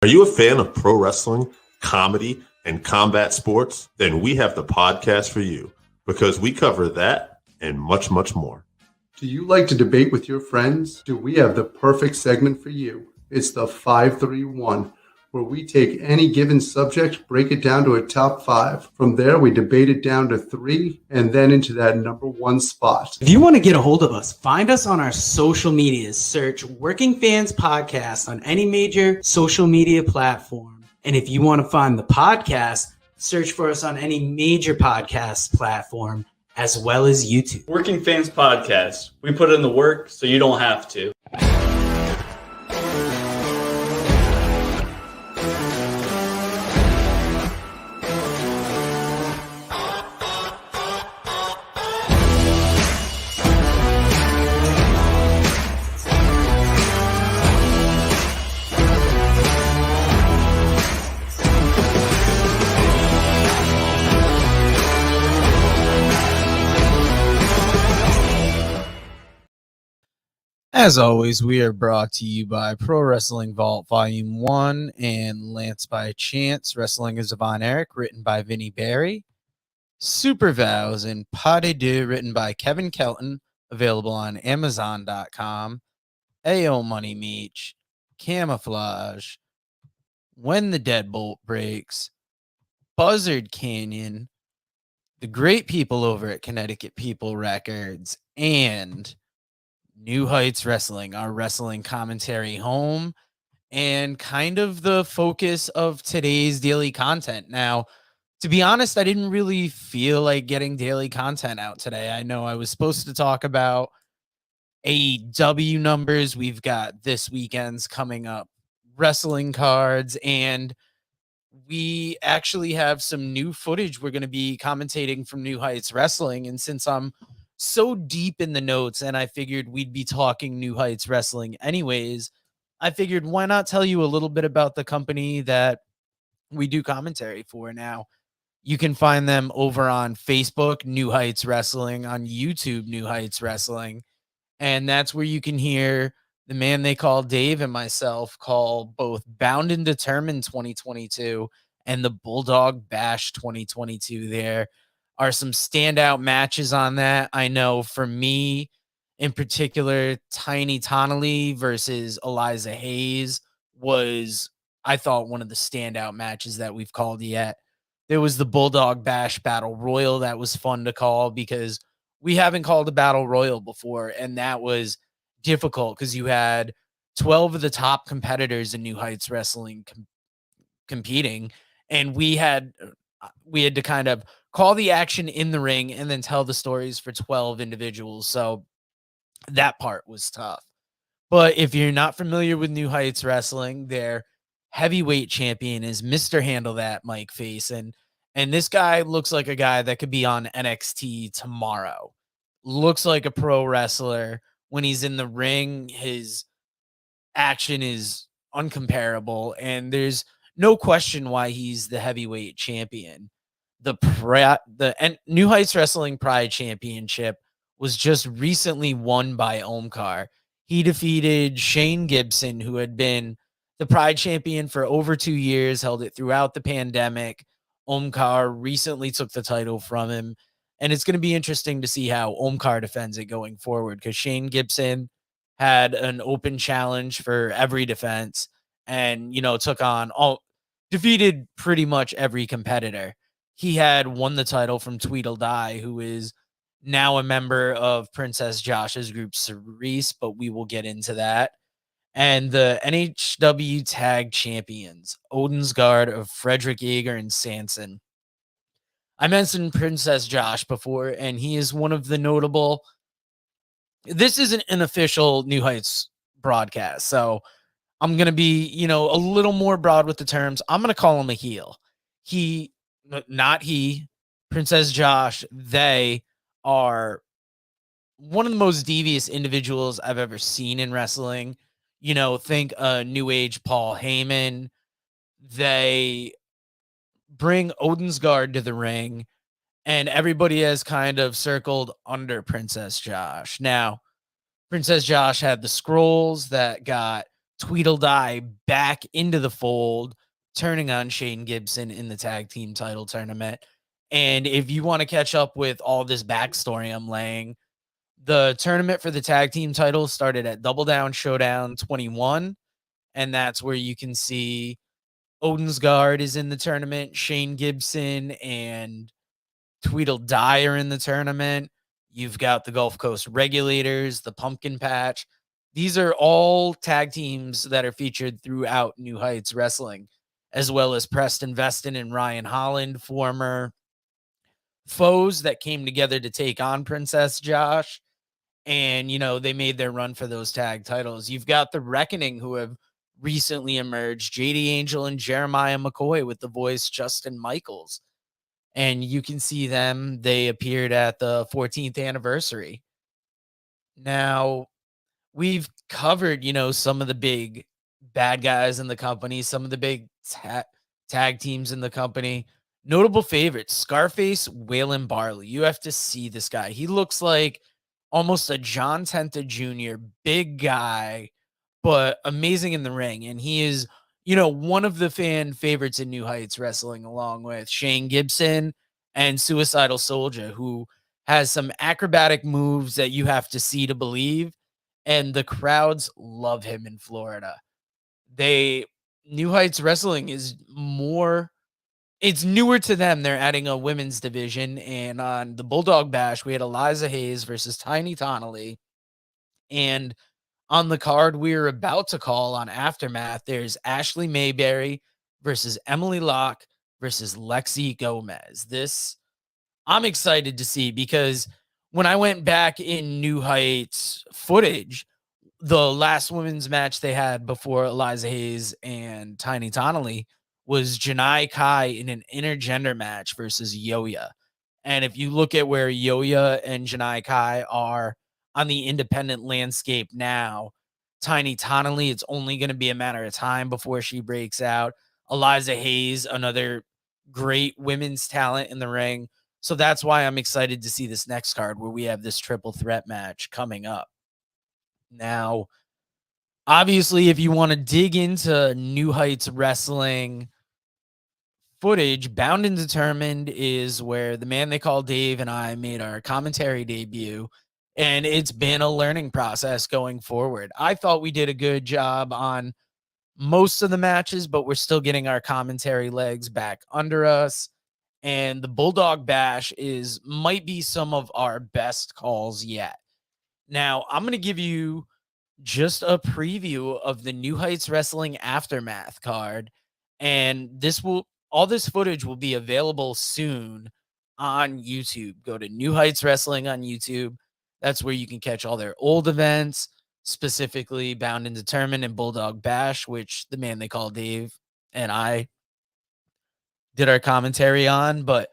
Are you a fan of pro wrestling, comedy, and combat sports? Then we have the podcast for you because we cover that and much, much more. Do you like to debate with your friends? Do we have the perfect segment for you? It's the 531, where we take any given subject, break it down to a top 5. From there, we debate it down to 3, and then into that number 1 spot. If you want to get a hold of us, find us on our social medias. Search Working Fans Podcast on any major social media platform. And if you want to find the podcast, search for us on any major podcast platform, as well as YouTube. Working Fans Podcast. We put in the work so you don't have to. As always, we are brought to you by Pro Wrestling Vault Volume 1 and Lance by Chance. Wrestling is Von Erich, written by Vinnie Barry. Super Vows and Pas de Deux, written by Kevin Kelton, available on Amazon.com. AO Money Meech, Camouflage, When the Deadbolt Breaks, Buzzard Canyon, the great people over at Connecticut People Records, and New Heights Wrestling, our wrestling commentary home, and kind of the focus of today's daily content. Now, to be honest, I didn't really feel like getting daily content out today. I know I was supposed to talk about AEW numbers. We've got this weekend's coming up wrestling cards, and we actually have some new footage we're going to be commentating from New Heights Wrestling. And since I'm so deep in the notes and I figured we'd be talking New Heights Wrestling anyways, I figured why not tell you a little bit about the company that we do commentary for. Now, you can find them over on Facebook, New Heights Wrestling, on YouTube, New Heights Wrestling, and that's where you can hear the man they call Dave and myself call both Bound and Determined 2022 and the Bulldog Bash 2022. There are some standout matches on that. I know for me in particular, Tiny Tonelli versus Eliza Hayes was, I thought, one of the standout matches that we've called yet. There was the Bulldog Bash Battle Royal that was fun to call because we haven't called a Battle Royal before, and that was difficult because you had 12 of the top competitors in New Heights Wrestling competing, and we had to kind of call the action in the ring and then tell the stories for 12 individuals. So that part was tough. But if you're not familiar with New Heights Wrestling, their heavyweight champion is Mr. Handle That Mike Face. And this guy looks like a guy that could be on NXT tomorrow. Looks like a pro wrestler. When he's in the ring, his action is uncomparable. And there's no question why he's the heavyweight champion. The New Heights Wrestling Pride Championship was just recently won by Omkar. He defeated Shane Gibson, who had been the Pride champion for over 2 years, held it throughout the pandemic. Omkar recently took the title from him, and it's going to be interesting to see how Omkar defends it going forward because Shane Gibson had an open challenge for every defense and, defeated pretty much every competitor. He had won the title from Tweedledee, who is now a member of Princess Josh's group, Cerise, but we will get into that. And the NHW Tag Champions, Odensgard of Frederick Yeager and Sanson. I mentioned Princess Josh before, and he is one of the notable. This isn't an official New Heights broadcast, so I'm going to be, a little more broad with the terms. I'm going to call him a heel. Princess Josh, they are one of the most devious individuals I've ever seen in wrestling. Think New Age Paul Heyman. They bring Odensgard to the ring, and everybody has kind of circled under Princess Josh. Now, Princess Josh had the scrolls that got Tweedledee back into the fold, turning on Shane Gibson in the tag team title tournament. And if you want to catch up with all this backstory I'm laying, the tournament for the tag team title started at Double Down Showdown 21. And that's where you can see Odensgard is in the tournament, Shane Gibson and Tweedledee are in the tournament. You've got the Gulf Coast Regulators, the Pumpkin Patch. These are all tag teams that are featured throughout New Heights Wrestling, as well as Preston Veston and Ryan Holland, former foes that came together to take on Princess Josh. And, they made their run for those tag titles. You've got the Reckoning, who have recently emerged, JD Angel and Jeremiah McCoy with the voice Justin Michaels. And you can see them. They appeared at the 14th anniversary. Now, we've covered, some of the big bad guys in the company, some of the big tag teams in the company. Notable favorites, Scarface, Waylon Barley. You have to see this guy. He looks like almost a John Tenta Jr., big guy, but amazing in the ring. And he is, one of the fan favorites in New Heights Wrestling, along with Shane Gibson and Suicidal Soldier, who has some acrobatic moves that you have to see to believe. And the crowds love him in Florida. New Heights Wrestling is it's newer to them. They're adding a women's division. And on the Bulldog Bash, we had Eliza Hayes versus Tiny Tonelli. And on the card we're about to call on Aftermath, there's Ashley Mayberry versus Emily Locke versus Lexi Gomez. This I'm excited to see, because when I went back in New Heights footage, the last women's match they had before Eliza Hayes and Tiny Tonelli was Janai Kai in an intergender match versus Yoya. And if you look at where Yoya and Janai Kai are on the independent landscape now, Tiny Tonelli, it's only going to be a matter of time before she breaks out. Eliza Hayes, another great women's talent in the ring. So that's why I'm excited to see this next card where we have this triple threat match coming up. Now, obviously, if you want to dig into New Heights Wrestling footage, Bound and Determined is where the man they call Dave and I made our commentary debut. And it's been a learning process going forward. I thought we did a good job on most of the matches, but we're still getting our commentary legs back under us. And the Bulldog Bash might be some of our best calls yet. Now, I'm going to give you just a preview of the New Heights Wrestling Aftermath card. And all this footage will be available soon on YouTube. Go to New Heights Wrestling on YouTube. That's where you can catch all their old events, specifically Bound and Determined and Bulldog Bash, which the man they call Dave and I did our commentary on. But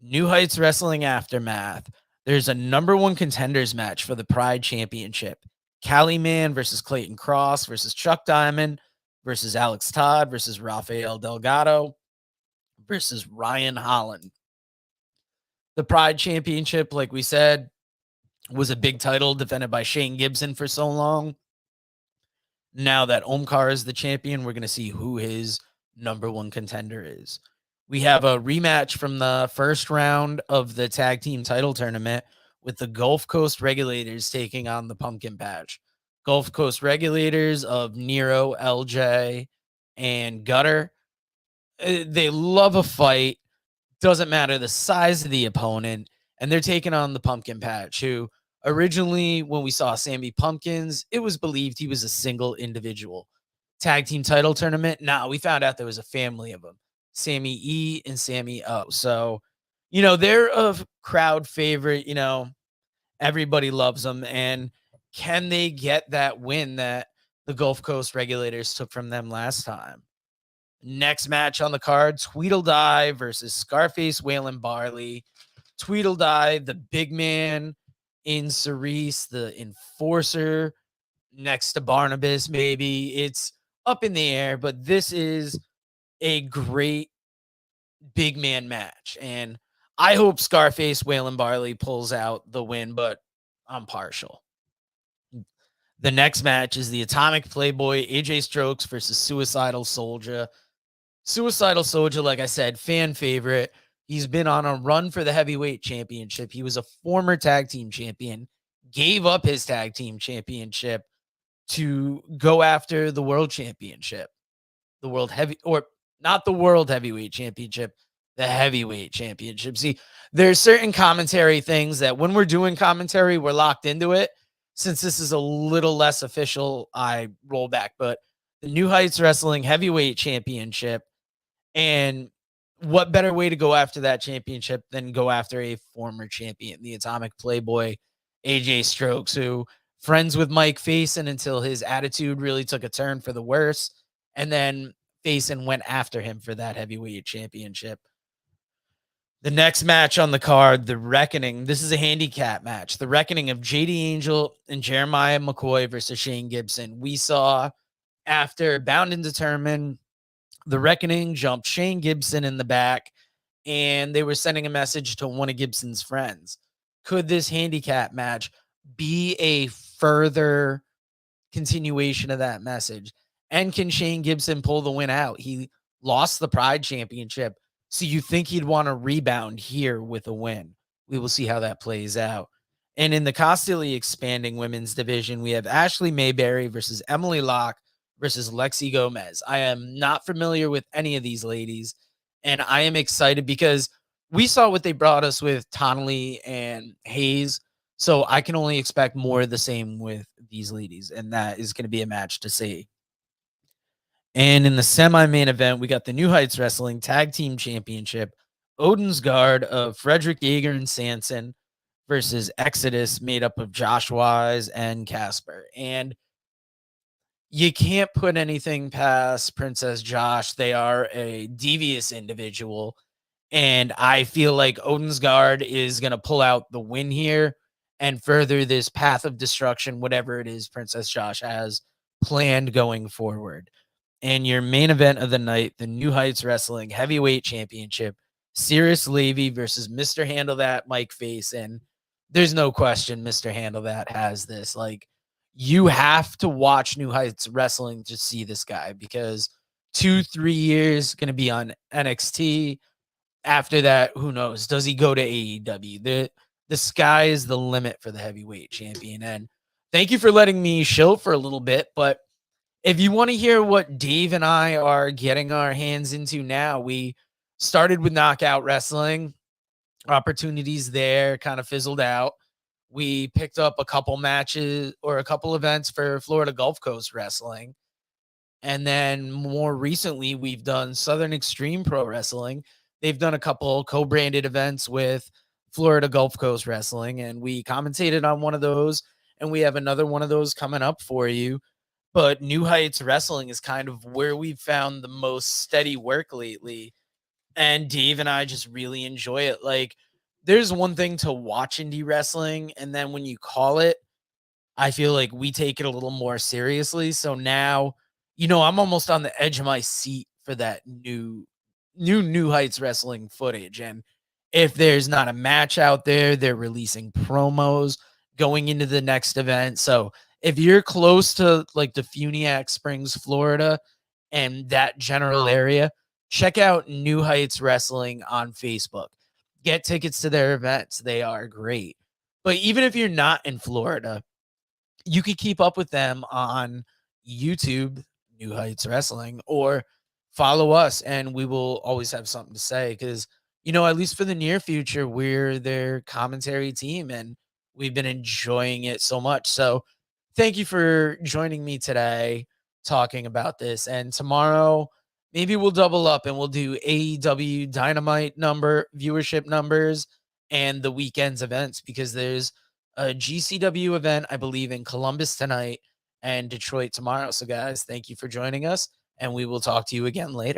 New Heights Wrestling Aftermath, there's a number one contenders match for the Pride Championship. Cali Man versus Clayton Cross versus Chuck Diamond versus Alex Todd versus Rafael Delgado versus Ryan Holland. The Pride Championship, like we said, was a big title defended by Shane Gibson for so long. Now that Omkar is the champion, we're going to see who his number one contender is. We have a rematch from the first round of the tag team title tournament with the Gulf Coast Regulators taking on the Pumpkin Patch. Gulf Coast Regulators of Nero, LJ, and Gutter. They love a fight. Doesn't matter the size of the opponent. And they're taking on the Pumpkin Patch, who originally, when we saw Sammy Pumpkins, it was believed he was a single individual. Tag team title tournament, we found out there was a family of them. Sammy E and Sammy O. So, they're a crowd favorite. Everybody loves them. And can they get that win that the Gulf Coast Regulators took from them last time? Next match on the card, Tweedledee versus Scarface Waylon Barley. Tweedledee, the big man in Cerise, the enforcer next to Barnabas, maybe. It's up in the air, but this is a great big man match. And I hope Scarface Waylon Barley pulls out the win, but I'm partial. The next match is the Atomic Playboy AJ Strokes versus Suicidal Soldier. Suicidal Soldier, like I said, fan favorite. He's been on a run for the heavyweight championship. He was a former tag team champion, gave up his tag team championship to go after the world championship, the world heavy, or not the world heavyweight championship, the heavyweight championship. See, there's certain commentary things that when we're doing commentary, we're locked into it. Since this is a little less official, I roll back, but the New Heights Wrestling Heavyweight Championship. And what better way to go after that championship than go after a former champion, the Atomic Playboy, AJ Strokes, who friends with Mike Faison until his attitude really took a turn for the worse. And then Faison went after him for that heavyweight championship. The next match on the card, The Reckoning. This is a handicap match. The Reckoning of JD Angel and Jeremiah McCoy versus Shane Gibson. We saw after Bound and Determined, The Reckoning jumped Shane Gibson in the back, and they were sending a message to one of Gibson's friends. Could this handicap match be a further continuation of that message? And can Shane Gibson pull the win out? He lost the Pride Championship, so you think he'd want to rebound here with a win. We will see how that plays out. And in the constantly expanding women's division, we have Ashley Mayberry versus Emily Locke versus Lexi Gomez. I am not familiar with any of these ladies, and I am excited because we saw what they brought us with Tonley and Hayes, so I can only expect more of the same with these ladies, and that is going to be a match to see. And in the semi-main event, we got the New Heights Wrestling Tag Team Championship, Odin's Guard of Frederick Yeager and Sanson versus Exodus, made up of Josh Wise and Casper. And you can't put anything past Princess Josh. They are a devious individual. And I feel like Odin's Guard is going to pull out the win here and further this path of destruction, whatever it is Princess Josh has planned going forward. And your main event of the night, the New Heights Wrestling Heavyweight Championship, Cyrus Levy versus Mr. Handle That, Mike Faison. There's no question Mr. Handle That has this. Like, you have to watch New Heights Wrestling to see this guy because 2-3 years going to be on NXT. After that, who knows? Does he go to AEW? The sky is the limit for the heavyweight champion. And thank you for letting me shill for a little bit. But if you want to hear what Dave and I are getting our hands into now, we started with Knockout Wrestling. Opportunities there kind of fizzled out. We picked up a couple matches or a couple events for Florida Gulf Coast Wrestling. And then more recently, we've done Southern Extreme Pro Wrestling. They've done a couple co-branded events with Florida Gulf Coast Wrestling, and we commentated on one of those, and we have another one of those coming up for you. But New Heights Wrestling is kind of where we've found the most steady work lately. And Dave and I just really enjoy it. Like, there's one thing to watch indie wrestling, and then when you call it, I feel like we take it a little more seriously. So now, I'm almost on the edge of my seat for that new Heights Wrestling footage. And if there's not a match out there, they're releasing promos going into the next event. So if you're close to like the Funiac Springs, Florida, and that general area, check out New Heights Wrestling on Facebook. Get tickets to their events. They are great. But even if you're not in Florida, you can keep up with them on YouTube, New Heights Wrestling, or follow us, and we will always have something to say because, at least for the near future, we're their commentary team, and we've been enjoying it so much. So thank you for joining me today talking about this. And tomorrow, maybe we'll double up and we'll do AEW Dynamite viewership numbers and the weekend's events because there's a GCW event, I believe, in Columbus tonight and Detroit tomorrow. So guys, thank you for joining us, and we will talk to you again later.